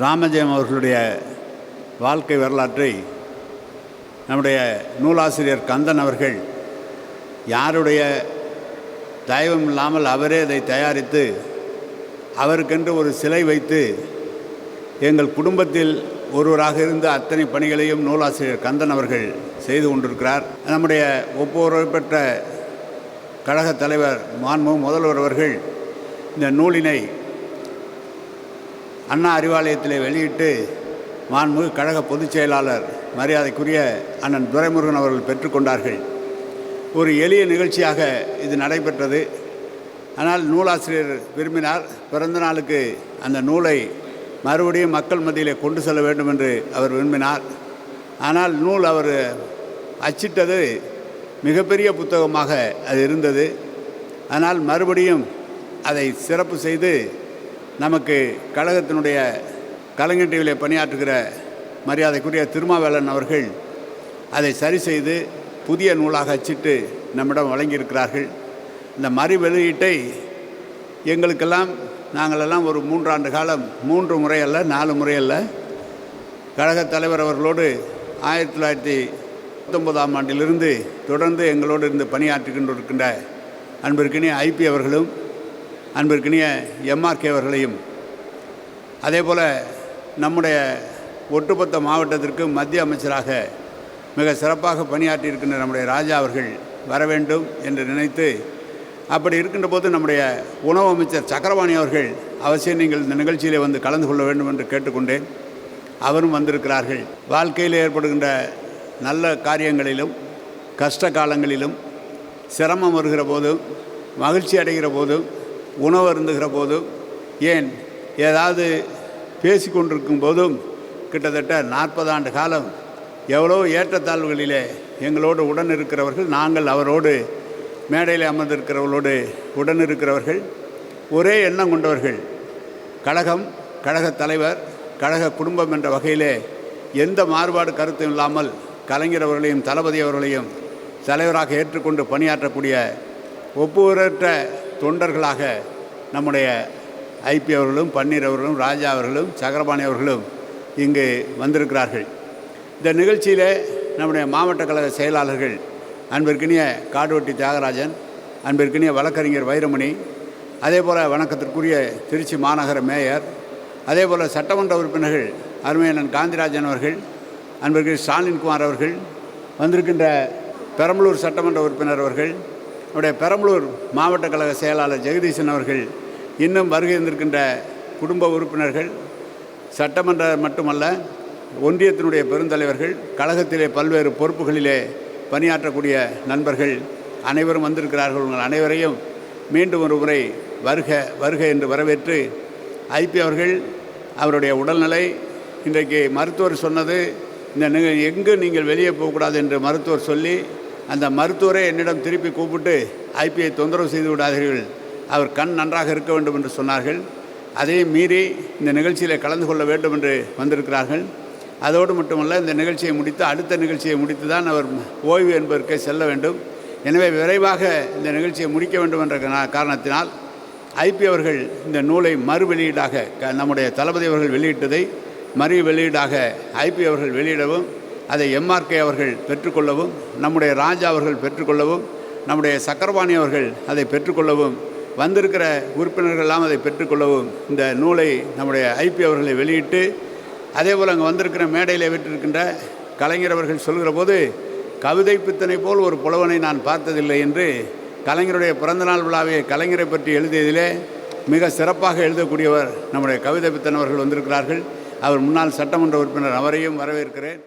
ராமஜெயம் அவர்களுடைய வாழ்க்கை வரலாற்றை நம்முடைய நூலாசிரியர் கந்தன் அவர்கள் யாருடைய தயவும் இல்லாமல் அவரே அதை தயாரித்து அவருக்கென்று ஒரு சிலை வைத்து எங்கள் குடும்பத்தில் ஒருவராக இருந்த அத்தனை பணிகளையும் நூலாசிரியர் கந்தன் அவர்கள் செய்து கொண்டிருக்கிறார். நம்முடைய ஒப்புரவு பெற்ற கழகத் தலைவர் மாண்புமிகு முதல்வர் அவர்கள் இந்த நூலினை அண்ணா அறிவாலயத்திலே வெளியிட்டு மாண்புமிகு கழக பொதுச் செயலாளர் மரியாதைக்குரிய அண்ணன் துரைமுருகன் அவர்கள் பெற்றுக்கொண்டார்கள். ஒரு எளிய நிகழ்ச்சியாக இது நடைபெற்றது. ஆனால் நூலாசிரியர் விரும்பினார், பிறந்த நாளுக்கு அந்த நூலை மறுபடியும் மக்கள் மத்தியிலே கொண்டு செல்ல வேண்டும் என்று அவர் விரும்பினார். ஆனால் நூல் அவர் அச்சிட்டது மிகப்பெரிய புத்தகமாக அது இருந்தது. ஆனால் மறுபடியும் அதை சிறப்பு செய்து நமக்கு கழகத்தினுடைய கலைஞர் டிவியில் பணியாற்றுகிற மரியாதைக்குரிய திருமாவேலன் அவர்கள் அதை சரி செய்து புதிய நூலாக அச்சிட்டு நம்மிடம் வழங்கியிருக்கிறார்கள். இந்த மறு வெளியீட்டை எங்களுக்கெல்லாம் நாங்களெல்லாம் ஒரு 3 ஆண்டு காலம் 3 முறை அல்ல 4 முறை அல்ல கழகத் தலைவர் அவர்களோடு 1919ஆம் ஆண்டிலிருந்து தொடர்ந்து எங்களோடு இருந்து பணியாற்றிக்கொண்டிருக்கின்ற அன்பிற்கினிய ஐபி அவர்களும் அன்பிற்கினிய எம்ஆர்கே அவர்களையும் அதேபோல் நம்முடைய ஒட்டுமொத்த மாவட்டத்திற்கு மத்திய அமைச்சராக மிக சிறப்பாக பணியாற்றியிருக்கின்ற நம்முடைய ராஜா அவர்கள் வர வேண்டும் என்று நினைத்து, அப்படி இருக்கின்ற போது நம்முடைய உணவு அமைச்சர் சக்கரபாணி அவர்கள் அவசியம் நீங்கள் இந்த நிகழ்ச்சியிலே வந்து கலந்து கொள்ள வேண்டும் என்று கேட்டுக்கொண்டேன். அவரும் வந்திருக்கிறார்கள். வாழ்க்கையில் ஏற்படுகின்ற நல்ல காரியங்களிலும் கஷ்ட காலங்களிலும் சிரமம் வருகிற போதும் மகிழ்ச்சி அடைகிற போதும் உணவு அருந்துகிற போதும் ஏன் ஏதாவது பேசி கொண்டிருக்கும் போதும் கிட்டத்தட்ட 40 ஆண்டு காலம் எவ்வளோ ஏற்றத்தாழ்வுகளிலே எங்களோடு உடன் இருக்கிறவர்கள், நாங்கள் அவரோடு மேடையில் அமர்ந்திருக்கிறவர்களோடு உடன் இருக்கிறவர்கள், ஒரே எண்ணம் கொண்டவர்கள். கழகம், கழகத் தலைவர், கழக குடும்பம் என்ற வகையிலே எந்த மாறுபாடு கருத்தும் இல்லாமல் கலைஞர் அவர்களையும் தளபதி அவர்களையும் தலைவராக ஏற்றுக்கொண்டு பணியாற்றக்கூடிய ஒப்புரவற்ற தொண்டர்களாக நம்முடைய ஐபி அவர்களும் பன்னீர் அவர்களும் ராஜா அவர்களும் சக்கரபாணி அவர்களும் இங்கு வந்திருக்கிறார்கள். இந்த நிகழ்ச்சியில் நம்முடைய மாவட்ட கழக செயலாளர்கள் அன்பிற்கினிய காடுவெட்டி தியாகராஜன், அன்பிற்கினிய வழக்கறிஞர் வைரமணி, அதேபோல் வணக்கத்திற்குரிய திருச்சி மாநகர மேயர், அதேபோல் சட்டமன்ற உறுப்பினர்கள் அருமையண்ணன் காந்திராஜன் அவர்கள், அன்பிற்குரிய ஸ்டாலின்குமார் அவர்கள், வந்திருக்கின்ற பெரம்பலூர் சட்டமன்ற உறுப்பினர் அவர்கள், நம்முடைய பெரம்பலூர் மாவட்ட கழக செயலாளர் ஜெகதீசன் அவர்கள், இன்னும் வருகை இருந்திருக்கின்ற குடும்ப உறுப்பினர்கள், சட்டமன்ற மட்டுமல்ல ஒன்றியத்தினுடைய பெருந்தலைவர்கள், கழகத்திலே பல்வேறு பொறுப்புகளிலே பணியாற்றக்கூடிய நண்பர்கள் அனைவரும் வந்திருக்கிறார்கள். உங்கள் அனைவரையும் மீண்டும் ஒரு முறை வருக வருக என்று வரவேற்று, ஐபி அவர்கள் அவருடைய உடல்நிலை இன்றைக்கு மருத்துவர் சொன்னது, இந்த எங்கு நீங்கள் வெளியே போகக்கூடாது என்று மருத்துவர் சொல்லி, அந்த மருத்துவரை என்னிடம் திருப்பி கூப்பிட்டு ஐபியை தொந்தரவு செய்து விடாதீர்கள், அவர் கண் நன்றாக இருக்க வேண்டும் என்று சொன்னார்கள். அதையும் மீறி இந்த நிகழ்ச்சியில் கலந்து கொள்ள வேண்டும் என்று வந்திருக்கிறார்கள். அதோடு மட்டுமல்ல, இந்த நிகழ்ச்சியை முடித்து அடுத்த நிகழ்ச்சியை முடித்து தான் அவர் ஓய்வு என்பதற்கே செல்ல வேண்டும். எனவே விரைவாக இந்த நிகழ்ச்சியை முடிக்க வேண்டும் என்ற காரணத்தினால் ஐபி அவர்கள் இந்த நூலை மறு வெளியீடாக நம்முடைய தளபதி அவர்கள் வெளியிட்டதை மறு வெளியீடாக ஐபி அவர்கள் வெளியிடவும், அதை எம்ஆர்கே அவர்கள் பெற்றுக்கொள்ளவும், நம்முடைய ராஜா அவர்கள் பெற்றுக்கொள்ளவும், நம்முடைய சக்கரபாணி அவர்கள் அதை பெற்றுக்கொள்ளவும், வந்திருக்கிற உறுப்பினர்களெல்லாம் அதை பெற்றுக்கொள்ளவும் இந்த நூலை நம்முடைய ஐபி அவர்களை வெளியிட்டு, அதேபோல் அங்கே வந்திருக்கிற மேடையில் விட்டிருக்கின்ற கலைஞர் அவர்கள் சொல்கிற போது, கவிதை பித்தனை போல் ஒரு புலவனை நான் பார்த்ததில்லை என்று கலைஞருடைய பிறந்தநாள் விழாவை கலைஞரை பற்றி எழுதியதிலே மிக சிறப்பாக எழுதக்கூடியவர் நம்முடைய கவிதை பித்தன் அவர்கள் வந்திருக்கிறார்கள். அவர் முன்னாள் சட்டமன்ற உறுப்பினர், அவரையும் வரவேற்கிறேன்.